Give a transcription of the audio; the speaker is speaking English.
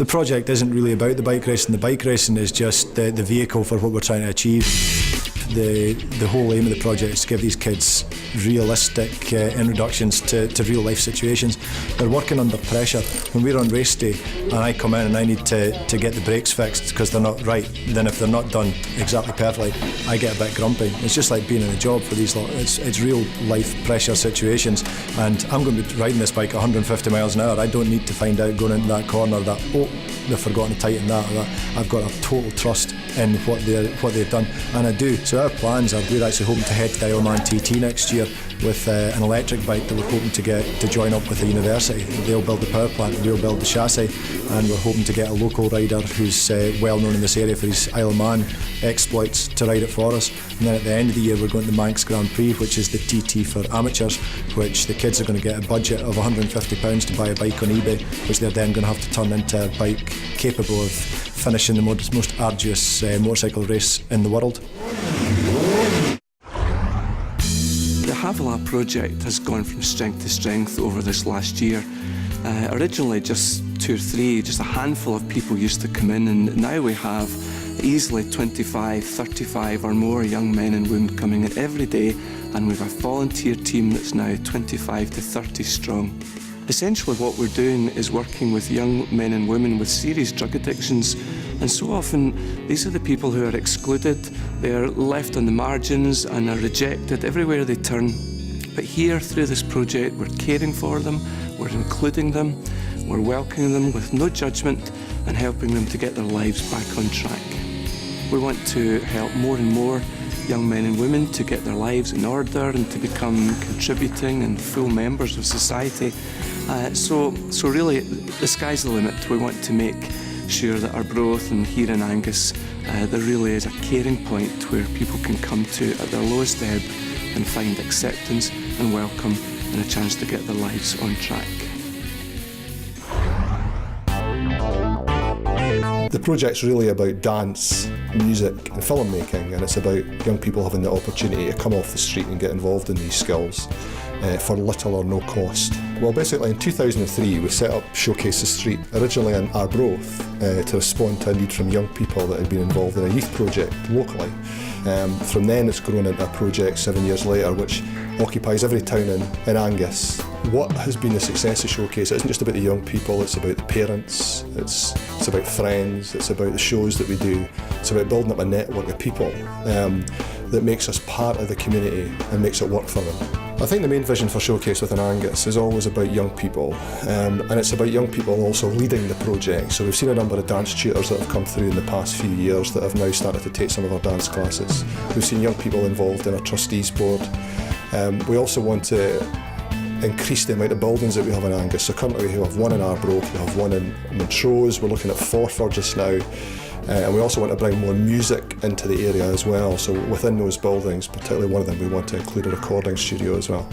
The project isn't really about the bike racing. The bike racing is just the vehicle for what we're trying to achieve. The whole aim of the project is to give these kids realistic introductions to real life situations. They're working under pressure. When we're on race day and I come in and I need to get the brakes fixed because they're not right, then if they're not done exactly perfectly, I get a bit grumpy. It's just like being in a job for these lot. It's real life pressure situations, and I'm going to be riding this bike at 150 miles an hour. I don't need to find out going into that corner that, oh, they've forgotten to tighten that or that. I've got a total trust in what they've done, and I do. So our plans are we're actually hoping to head to the Ironman TT next year with an electric bike that we're hoping to join up with a university. They'll build the power plant, we'll build the chassis, and we're hoping to get a local rider who's well known in this area for his Isle of Man exploits to ride it for us. And then at the end of the year we're going to the Manx Grand Prix, which is the TT for amateurs, which the kids are going to get a budget of £150 to buy a bike on eBay, which they're then going to have to turn into a bike capable of finishing the most arduous motorcycle race in the world. The Havilah project has gone from strength to strength over this last year. Originally just 2 or 3, just a handful of people used to come in, and now we have easily 25, 35 or more young men and women coming in every day, and we've a volunteer team that's now 25 to 30 strong. Essentially what we're doing is working with young men and women with serious drug addictions, and so often these are the people who are excluded, they're left on the margins and are rejected everywhere they turn. But here, through this project, we're caring for them, we're including them, we're welcoming them with no judgment and helping them to get their lives back on track. We want to help more and more young men and women to get their lives in order and to become contributing and full members of society. So really, the sky's the limit. We want to make sure that our growth and here in Angus, there really is a caring point where people can come to at their lowest ebb and find acceptance and welcome and a chance to get their lives on track. The project's really about dance, music and filmmaking, and it's about young people having the opportunity to come off the street and get involved in these skills for little or no cost. Well, basically in 2003 we set up Showcase the Street, originally in Arbroath, to respond to a need from young people that had been involved in a youth project locally. From then it's grown into a project 7 years later which occupies every town in Angus. What has been the success of Showcase? It isn't just about the young people, it's about the parents, it's about friends, it's about the shows that we do, it's about building up a network of people that makes us part of the community and makes it work for them. I think the main vision for Showcase within Angus is always about young people, and it's about young people also leading the project. So we've seen a number of dance tutors that have come through in the past few years that have now started to take some of our dance classes. We've seen young people involved in our trustees board. We also want to increase the amount of buildings that we have in Angus. So currently we have one in Arbroath, we have one in Montrose, we're looking at Forfar just now, and we also want to bring more music into the area as well. So within those buildings, particularly one of them, we want to include a recording studio as well.